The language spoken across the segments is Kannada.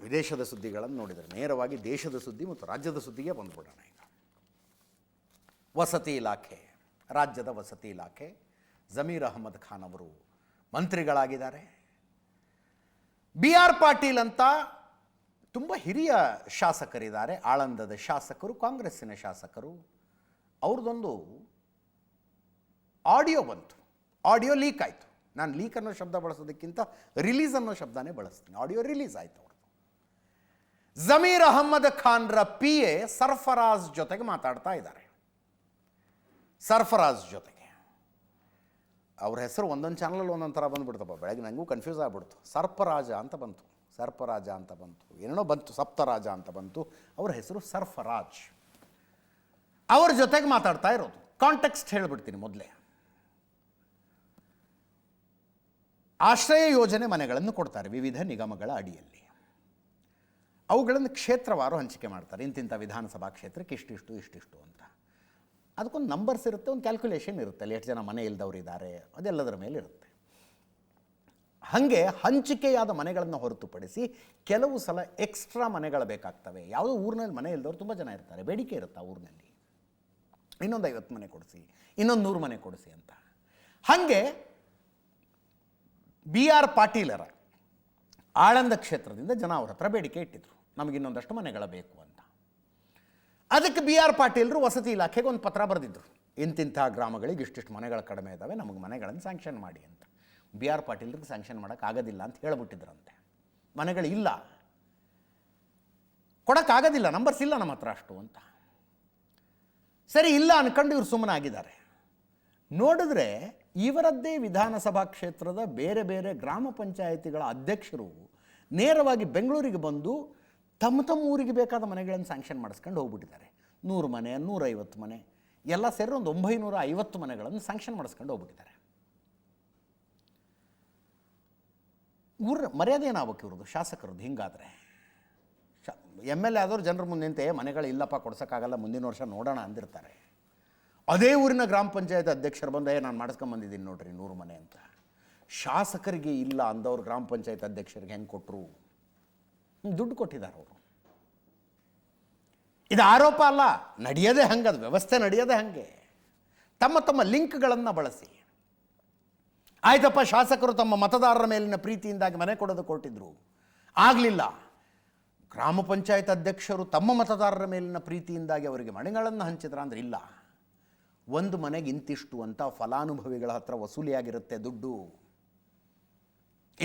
ವಿದೇಶದ ಸುದ್ದಿಗಳನ್ನು ನೋಡಿದರೆ ನೇರವಾಗಿ ದೇಶದ ಸುದ್ದಿ ಮತ್ತು ರಾಜ್ಯದ ಸುದ್ದಿಗೆ ಬಂದ್ಬಿಡೋಣ. ಈಗ ವಸತಿ ಇಲಾಖೆ, ರಾಜ್ಯದ ವಸತಿ ಇಲಾಖೆ, ಜಮೀರ್ ಅಹಮದ್ ಖಾನ್ ಅವರು ಮಂತ್ರಿಗಳಾಗಿದ್ದಾರೆ. BR ಪಾಟೀಲ್ ಅಂತ ತುಂಬ ಹಿರಿಯ ಶಾಸಕರಿದ್ದಾರೆ, ಆಳಂದದ ಶಾಸಕರು, ಕಾಂಗ್ರೆಸ್ಸಿನ ಶಾಸಕರು. ಅವ್ರದ್ದೊಂದು ಆಡಿಯೋ ಬಂತು, ಆಡಿಯೋ ಲೀಕ್ ಆಯಿತು. ನಾನು ಲೀಕ್ ಅನ್ನೋ ಶಬ್ದ ಬಳಸೋದಕ್ಕಿಂತ ರಿಲೀಸ್ ಅನ್ನೋ ಶಬ್ದನೇ ಬಳಸ್ತೀನಿ. ಆಡಿಯೋ ರಿಲೀಸ್ ಆಯಿತು. ಅವರು ಜಮೀರ್ ಅಹಮ್ಮದ್ ಖಾನ್ರ PA ಸರ್ಫರಾಜ್ ಜೊತೆಗೆ ಮಾತಾಡ್ತಾ ಇದ್ದಾರೆ. ಸರ್ಫರಾಜ್ ಜೊತೆಗೆ ಅವ್ರ ಹೆಸರು ಒಂದೊಂದು ಚಾನಲಲ್ಲಿ ಒಂದೊಂದು ಥರ ಬಂದುಬಿಡ್ತಪ್ಪ. ಬೆಳಗ್ಗೆ ನನಗೂ ಕನ್ಫ್ಯೂಸ್ ಆಗಿಬಿಡ್ತು. ಸರ್ಪರಾಜ ಅಂತ ಬಂತು, ಸರ್ಪರಾಜ ಅಂತ ಬಂತು, ಏನೋ ಬಂತು, ಸಪ್ತರಾಜ ಅಂತ ಬಂತು. ಅವ್ರ ಹೆಸರು ಸರ್ಫರಾಜ್. ಅವ್ರ ಜೊತೆಗೆ ಮಾತಾಡ್ತಾ ಇರೋದು. ಕಾಂಟೆಕ್ಸ್ಟ್ ಹೇಳಿಬಿಡ್ತೀನಿ ಮೊದಲೇ. ಆಶ್ರಯ ಯೋಜನೆ ಮನೆಗಳನ್ನು ಕೊಡ್ತಾರೆ ವಿವಿಧ ನಿಗಮಗಳ ಅಡಿಯಲ್ಲಿ. ಅವುಗಳನ್ನು ಕ್ಷೇತ್ರವಾರು ಹಂಚಿಕೆ ಮಾಡ್ತಾರೆ. ಇಂತಿಂಥ ವಿಧಾನಸಭಾ ಕ್ಷೇತ್ರಕ್ಕೆ ಇಷ್ಟಿಷ್ಟು ಇಷ್ಟಿಷ್ಟು ಅಂತ. ಅದಕ್ಕೊಂದು ನಂಬರ್ಸ್ ಇರುತ್ತೆ, ಒಂದು ಕ್ಯಾಲ್ಕುಲೇಷನ್ ಇರುತ್ತೆ. ಅಲ್ಲಿ ಎಷ್ಟು ಜನ ಮನೆ ಇಲ್ದವ್ರು ಇದ್ದಾರೆ ಅದೆಲ್ಲದರ ಮೇಲೆ ಇರುತ್ತೆ. ಹಾಗೆ ಹಂಚಿಕೆಯಾದ ಮನೆಗಳನ್ನು ಹೊರತುಪಡಿಸಿ ಕೆಲವು ಸಲ ಎಕ್ಸ್ಟ್ರಾ ಮನೆಗಳು ಬೇಕಾಗ್ತವೆ. ಯಾವುದೋ ಊರಿನಲ್ಲಿ ಮನೆ ಇಲ್ದವ್ರು ತುಂಬ ಜನ ಇರ್ತಾರೆ, ಬೇಡಿಕೆ ಇರುತ್ತೆ ಆ ಊರಿನಲ್ಲಿ, ಇನ್ನೊಂದು 50 ಮನೆ ಕೊಡಿಸಿ, ಇನ್ನೊಂದು 100 ಮನೆ ಕೊಡಿಸಿ ಅಂತ. ಹಾಗೆ BR ಪಾಟೀಲರ ಆಳಂದ ಕ್ಷೇತ್ರದಿಂದ ಜನ ಅವ್ರ ಹತ್ರ ಬೇಡಿಕೆ ಇಟ್ಟಿದ್ರು, ನಮಗಿನ್ನೊಂದಷ್ಟು ಮನೆಗಳ ಬೇಕು ಅಂತ. ಅದಕ್ಕೆ BR ಪಾಟೀಲರು ವಸತಿ ಇಲಾಖೆಗೆ ಒಂದು ಪತ್ರ ಬರೆದಿದ್ರು, ಇಂತಿಂಥ ಗ್ರಾಮಗಳಿಗೆ ಇಷ್ಟಿಷ್ಟು ಮನೆಗಳು ಕಡಿಮೆ ಇದ್ದಾವೆ, ನಮಗೆ ಮನೆಗಳನ್ನು ಸ್ಯಾಂಕ್ಷನ್ ಮಾಡಿ ಅಂತ. BR ಪಾಟೀಲರಿಗೆ ಸ್ಯಾಂಕ್ಷನ್ ಮಾಡೋಕ್ಕಾಗೋದಿಲ್ಲ ಅಂತ ಹೇಳ್ಬಿಟ್ಟಿದ್ರಂತೆ. ಮನೆಗಳಿಲ್ಲ, ಕೊಡೋಕ್ಕಾಗೋದಿಲ್ಲ, ನಂಬರ್ಸ್ ಇಲ್ಲ ನಮ್ಮ ಹತ್ರ ಅಷ್ಟು ಅಂತ. ಸರಿ, ಇಲ್ಲ ಅನ್ಕೊಂಡು ಇವ್ರು ಸುಮ್ಮನಾಗಿದ್ದಾರೆ. ನೋಡಿದ್ರೆ ಇವರದ್ದೇ ವಿಧಾನಸಭಾ ಕ್ಷೇತ್ರದ ಬೇರೆ ಬೇರೆ ಗ್ರಾಮ ಪಂಚಾಯಿತಿಗಳ ಅಧ್ಯಕ್ಷರು ನೇರವಾಗಿ ಬೆಂಗಳೂರಿಗೆ ಬಂದು ತಮ್ಮ ಊರಿಗೆ ಬೇಕಾದ ಮನೆಗಳನ್ನು ಸ್ಯಾಂಕ್ಷನ್ ಮಾಡಿಸ್ಕೊಂಡು ಹೋಗ್ಬಿಟ್ಟಿದ್ದಾರೆ. 100 ಮನೆ, 150 ಮನೆ ಎಲ್ಲ ಸೇರಿ ಒಂದು 950 ಮನೆಗಳನ್ನು ಸ್ಯಾಂಕ್ಷನ್ ಮಾಡಿಸ್ಕೊಂಡು ಹೋಗ್ಬಿಟ್ಟಿದ್ದಾರೆ. ಊರ ಮರ್ಯಾದೆ ಏನಾಗಬೇಕು ಇವ್ರದ್ದು, ಶಾಸಕರದ್ದು? ಹಿಂಗಾದರೆ MLA ಆದವ್ರು ಜನರ ಮುಂದೆ ನಿಂತೆ ಮನೆಗಳು ಇಲ್ಲಪ್ಪ ಕೊಡ್ಸೋಕ್ಕಾಗಲ್ಲ, ಮುಂದಿನ ವರ್ಷ ನೋಡೋಣ ಅಂದಿರ್ತಾರೆ. ಅದೇ ಊರಿನ ಗ್ರಾಮ ಪಂಚಾಯತ್ ಅಧ್ಯಕ್ಷರು ಬಂದ ನಾನು ಮಾಡಿಸ್ಕೊಂಬಂದಿದ್ದೀನಿ ನೋಡ್ರಿ 100 ಮನೆ ಅಂತ. ಶಾಸಕರಿಗೆ ಇಲ್ಲ ಅಂದವ್ರು ಗ್ರಾಮ ಪಂಚಾಯತ್ ಅಧ್ಯಕ್ಷರಿಗೆ ಹೆಂಗೆ ಕೊಟ್ಟರು? ದುಡ್ಡು ಕೊಟ್ಟಿದ್ದಾರೆ ಅವರು. ಇದು ಆರೋಪ ಅಲ್ಲ, ನಡೆಯೋದೇ ಹಂಗೆ, ಅದು ವ್ಯವಸ್ಥೆ ನಡೆಯೋದೇ ಹಾಗೆ. ತಮ್ಮ ಲಿಂಕ್ಗಳನ್ನು ಬಳಸಿ ಆಯ್ತಪ್ಪ, ಶಾಸಕರು ತಮ್ಮ ಮತದಾರರ ಮೇಲಿನ ಪ್ರೀತಿಯಿಂದಾಗಿ ಮನೆ ಕೊಡೋದು ಕೊಟ್ಟಿದ್ರು, ಆಗಲಿಲ್ಲ. ಗ್ರಾಮ ಪಂಚಾಯತ್ ಅಧ್ಯಕ್ಷರು ತಮ್ಮ ಮತದಾರರ ಮೇಲಿನ ಪ್ರೀತಿಯಿಂದಾಗಿ ಅವರಿಗೆ ಮನೆಗಳನ್ನು ಹಂಚಿದ್ರ ಅಂದ್ರೆ ಇಲ್ಲ. ಒಂದು ಮನೆಗೆ ಇಂತಿಷ್ಟು ಅಂತ ಫಲಾನುಭವಿಗಳ ಹತ್ರ ವಸೂಲಿಯಾಗಿರುತ್ತೆ ದುಡ್ಡು.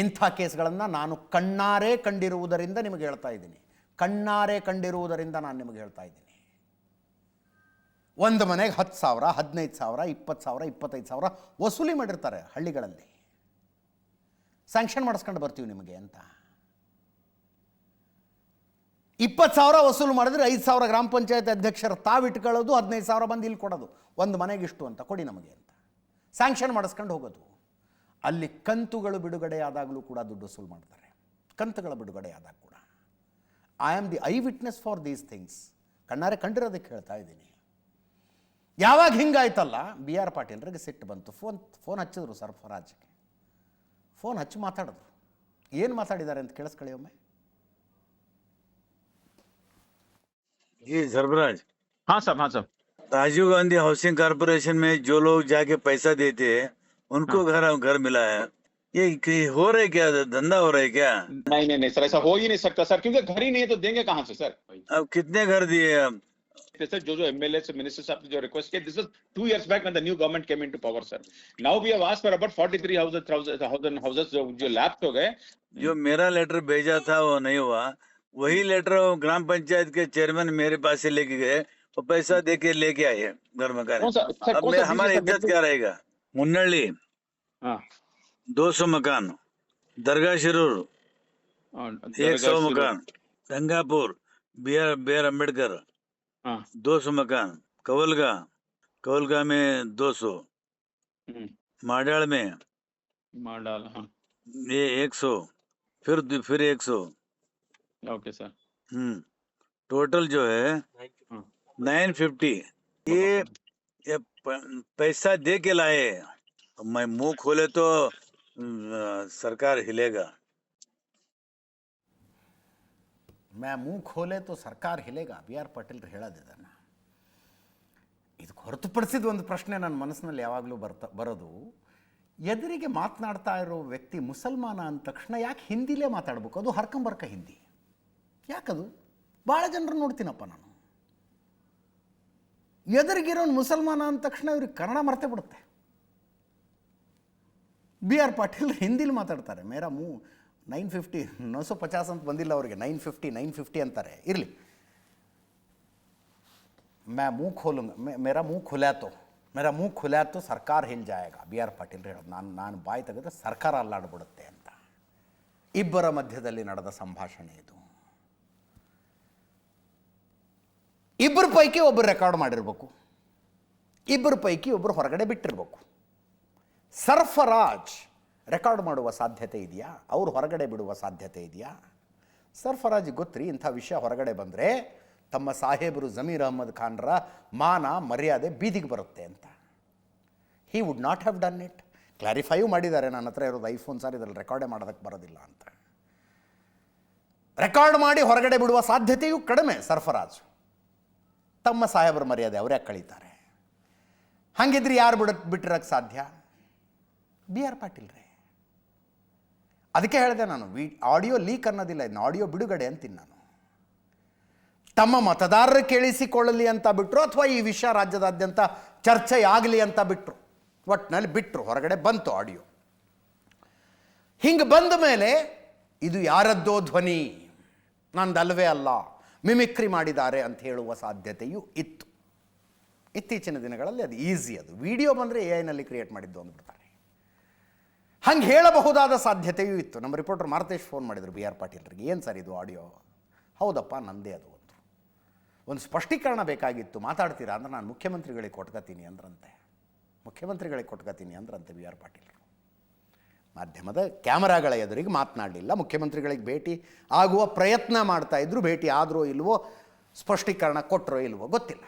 ಇಂಥ ಕೇಸ್ಗಳನ್ನು ನಾನು ಕಣ್ಣಾರೆ ಕಂಡಿರುವುದರಿಂದ ನಿಮಗೆ ಹೇಳ್ತಾ ಇದ್ದೀನಿ, ಕಣ್ಣಾರೆ ಕಂಡಿರುವುದರಿಂದ ನಾನು ನಿಮಗೆ ಹೇಳ್ತಾ ಇದ್ದೀನಿ. ಒಂದು ಮನೆಗೆ 10,000, 15,000, 20,000, 25,000 ವಸೂಲಿ ಮಾಡಿರ್ತಾರೆ ಹಳ್ಳಿಗಳಲ್ಲಿ. ಸ್ಯಾಂಕ್ಷನ್ ಮಾಡಿಸ್ಕೊಂಡು ಬರ್ತೀವಿ ನಿಮಗೆ ಅಂತ. 20,000 ವಸೂಲು ಮಾಡಿದ್ರೆ 5,000 ಗ್ರಾಮ ಪಂಚಾಯತ್ ಅಧ್ಯಕ್ಷರು ತಾವಿಟ್ಕೊಳ್ಳೋದು, 15,000 ಬಂದು ಇಲ್ಲಿ ಕೊಡೋದು, ಒಂದು ಮನೆಗೆ ಇಷ್ಟು ಅಂತ ಕೊಡಿ ನಮಗೆ ಅಂತ ಸ್ಯಾಂಕ್ಷನ್ ಮಾಡಿಸ್ಕೊಂಡು ಹೋಗೋದು. ಅಲ್ಲಿ ಕಂತುಗಳು ಬಿಡುಗಡೆ ಆದಾಗಲೂ ಕೂಡ ದುಡ್ಡು ವಸೂಲು ಮಾಡ್ತಾರೆ. ಕಂತುಗಳ ಬಿಡುಗಡೆ ಆದಾಗ ಕೂಡ I am the eye witness for these things. ಕಣ್ಣಾರೆ ಕಂಡಿರೋದಕ್ಕೆ ಹೇಳ್ತಾ ಇದ್ದೀನಿ. ಯಾವಾಗ ಹಿಂಗಾಯ್ತಲ್ಲ, BR ಪಾಟೀಲರಿಗೆ ಸಿಟ್ಟು ಬಂತು. ಫೋನ್ ಹಚ್ಚಿದ್ರು ಸರ್ಫರಾಜ್ಗೆ. ಫೋನ್ ಹಚ್ಚಿ ಮಾತಾಡಿದ್ರು. ಏನು ಮಾತಾಡಿದ್ದಾರೆ ಅಂತ ಕೇಳಿಸ್ಕೊಳ್ಳಿ ಒಮ್ಮೆ. जी सरफराज। हाँ साहब, हाँ साहब। राजीव गांधी हाउसिंग कॉर्पोरेशन में जो लोग जाके पैसा देते हैं उनको घर मिला है। ये हो रहा है क्या, धंधा हो रहा है क्या? नहीं सर, ऐसा हो ही नहीं सकता सर, क्योंकि घर ही नहीं है तो देंगे कहाँ से सर? अब कितने घर दिए अब? सर जो MLA मिनिस्टर्स आपने जो रिक्वेस्ट किया, this was 2 years back when the new government came into power sir. Now we have asked for about 43,000 houses जो लैप्स हो गए. जो मेरा लेटर भेजा था वो नहीं हुआ, वही लेटर ग्राम पंचायत के चेयरमैन मेरे पास से लेके गए, वो पैसा दे के लेके आए घर मकान। अब हमारी इज्जत क्या रहेगा? मुन्नल्ली 200 मकान, दरगाह शिरूर 100 मकान, गंगापुर BR अम्बेडकर 200 मकान, कवलगा में 200, माडाल में ये 100, फिर 100। Okay sir. टोटल जो है 950। ये पैसा दे के लाए, मैं मुंह खोले तो सरकार हिलेगा। ಮ್ಯಾ ಮೂಗು ಖೋಲೆ ತೋ ಸರ್ಕಾರ ಹಿಲೇಗ, ಬಿ ಆರ್ ಪಾಟೀಲ್ರು ಹೇಳೋದಿದನ್ನು. ಇದಕ್ಕೆ ಹೊರತುಪಡಿಸಿದ ಒಂದು ಪ್ರಶ್ನೆ ನನ್ನ ಮನಸ್ಸಿನಲ್ಲಿ ಯಾವಾಗಲೂ ಬರೋದು, ಎದುರಿಗೆ ಮಾತನಾಡ್ತಾ ಇರೋ ವ್ಯಕ್ತಿ ಮುಸಲ್ಮಾನ ಅಂದ ತಕ್ಷಣ ಯಾಕೆ ಹಿಂದಿಲೇ ಮಾತಾಡಬೇಕು? ಅದು ಹರ್ಕಂಬರ್ಕ ಹಿಂದಿ ಯಾಕದು? ಭಾಳ ಜನರು ನೋಡ್ತೀನಪ್ಪ ನಾನು, ಎದುರಿಗಿರೋನು ಮುಸಲ್ಮಾನ ಅಂದ ತಕ್ಷಣ ಇವ್ರಿಗೆ ಕನ್ನಡ ಮರ್ತೇ ಬಿಡುತ್ತೆ. ಬಿ ಆರ್ ಪಾಟೀಲ್ ಹಿಂದಿಲಿ ಮಾತಾಡ್ತಾರೆ. ಮೇರಾ 950 950 ಅಂತ ಬಂದಿಲ್ಲ ಅವ್ರಿಗೆ, 950 ಅಂತಾರೆ. ಇರಲಿ, मैं मुँह खोलूँगा, मेरा मुँह खुला तो ಸರ್ಕಾರ ಹಿಲ್ ಜಾಯೇಗಾ. ಬಿ ಆರ್ ಪಾಟೀಲ್ ಹೇಳೋದು, ನಾನು ಬಾಯಿ ತೆಗೆದ್ರೆ ಸರ್ಕಾರ ಅಲ್ಲಾಡ್ಬಿಡುತ್ತೆ ಅಂತ. ಇಬ್ಬರ ಮಧ್ಯದಲ್ಲಿ ನಡೆದ ಸಂಭಾಷಣೆ ಇದು. ಇಬ್ಬರ ಪೈಕಿ ಒಬ್ಬರು ರೆಕಾರ್ಡ್ ಮಾಡಿರ್ಬೇಕು, ಇಬ್ಬರ ಪೈಕಿ ಒಬ್ಬರು ಹೊರಗಡೆ ಬಿಟ್ಟಿರ್ಬೇಕು. ಸರ್ಫರಾಜ್ ರೆಕಾರ್ಡ್ ಮಾಡುವ ಸಾಧ್ಯತೆ ಇದೆಯಾ? ಅವ್ರು ಹೊರಗಡೆ ಬಿಡುವ ಸಾಧ್ಯತೆ ಇದೆಯಾ? ಸರ್ಫರಾಜ್ ಗೊತ್ತ್ರಿ, ಇಂಥ ವಿಷಯ ಹೊರಗಡೆ ಬಂದರೆ ತಮ್ಮ ಸಾಹೇಬರು ಜಮೀರ್ ಅಹ್ಮದ್ ಖಾನ್ರ ಮಾನ ಮರ್ಯಾದೆ ಬೀದಿಗೆ ಬರುತ್ತೆ ಅಂತ. He would not have done it. Clarify ಮಾಡಿದ್ದಾರೆ, ನನ್ನ ಹತ್ರ ಇರೋದು ಐಫೋನ್ ಸರ್, ಇದರಲ್ಲಿ ರೆಕಾರ್ಡೇ ಮಾಡೋದಕ್ಕೆ ಬರೋದಿಲ್ಲ ಅಂತ. ರೆಕಾರ್ಡ್ ಮಾಡಿ ಹೊರಗಡೆ ಬಿಡುವ ಸಾಧ್ಯತೆಯೂ ಕಡಿಮೆ. ಸರ್ಫರಾಜ್ ತಮ್ಮ ಸಾಹೇಬರ ಮರ್ಯಾದೆ ಅವ್ರು ಯಾಕೆ ಕಳೀತಾರೆ? ಹಾಗಿದ್ರೆ ಯಾರು ಬಿಟ್ಟಿರೋಕ್ಕೆ ಸಾಧ್ಯ? ಬಿ ಆರ್ ಪಾಟೀಲ್ ರೇ. ಅದಕ್ಕೆ ಹೇಳಿದೆ ನಾನು, ಆಡಿಯೋ ಲೀಕ್ ಅನ್ನೋದಿಲ್ಲ, ಇದನ್ನು ಆಡಿಯೋ ಬಿಡುಗಡೆ ಅಂತೀನಿ ನಾನು. ತಮ್ಮ ಮತದಾರರು ಕೇಳಿಸಿಕೊಳ್ಳಲಿ ಅಂತ ಬಿಟ್ಟರು, ಅಥವಾ ಈ ವಿಷಯ ರಾಜ್ಯದಾದ್ಯಂತ ಚರ್ಚೆ ಆಗಲಿ ಅಂತ ಬಿಟ್ಟರು, ಒಟ್ಟಿನಲ್ಲಿ ಬಿಟ್ಟರು, ಹೊರಗಡೆ ಬಂತು ಆಡಿಯೋ. ಹಿಂಗೆ ಬಂದ ಮೇಲೆ ಇದು ಯಾರದ್ದೋ ಧ್ವನಿ, ನಂದಲ್ವೇ ಅಲ್ಲ, ಮಿಮಿಕ್ರಿ ಮಾಡಿದ್ದಾರೆ ಅಂತ ಹೇಳುವ ಸಾಧ್ಯತೆಯೂ ಇತ್ತು. ಇತ್ತೀಚಿನ ದಿನಗಳಲ್ಲಿ ಅದು ಈಸಿ, ಅದು ವಿಡಿಯೋ ಬಂದರೆ AI ಕ್ರಿಯೇಟ್ ಮಾಡಿದ್ದು ಅಂದ್ಬಿಡ್ತಾರೆ. ಹಂಗೆ ಹೇಳಬಹುದಾದ ಸಾಧ್ಯತೆಯೂ ಇತ್ತು. ನಮ್ಮ ರಿಪೋರ್ಟರ್ ಮಾರುತೇಶ್ ಫೋನ್ ಮಾಡಿದರು ಬಿ ಆರ್ ಪಾಟೀಲ್ರಿಗೆ, ಏನು ಸರ್ ಇದು ಆಡಿಯೋ? ಹೌದಪ್ಪ, ನಂದೇ ಅದು. ಒಂದು ಸ್ಪಷ್ಟೀಕರಣ ಬೇಕಾಗಿತ್ತು, ಮಾತಾಡ್ತೀರಾ ಅಂದ್ರೆ ನಾನು ಮುಖ್ಯಮಂತ್ರಿಗಳಿಗೆ ಕೊಟ್ಕೋತೀನಿ ಅಂದ್ರಂತೆ ಬಿ ಆರ್ ಪಾಟೀಲ್. ಮಾಧ್ಯಮದ ಕ್ಯಾಮರಾಗಳ ಎದುರಿಗೆ ಮಾತನಾಡಲಿಲ್ಲ, ಮುಖ್ಯಮಂತ್ರಿಗಳಿಗೆ ಭೇಟಿ ಆಗುವ ಪ್ರಯತ್ನ ಮಾಡ್ತಾ ಇದ್ರು. ಭೇಟಿ ಆದರೂ ಇಲ್ವೋ, ಸ್ಪಷ್ಟೀಕರಣ ಕೊಟ್ಟರೋ ಇಲ್ವೋ ಗೊತ್ತಿಲ್ಲ.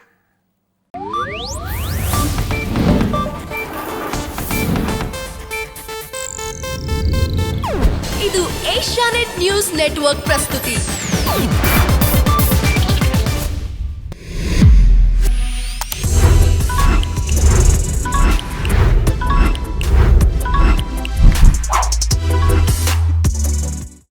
ಇದು ಏಷ್ಯಾನೆಟ್ ನ್ಯೂಸ್ ನೆಟ್ವರ್ಕ್ ಪ್ರಸ್ತುತಿ.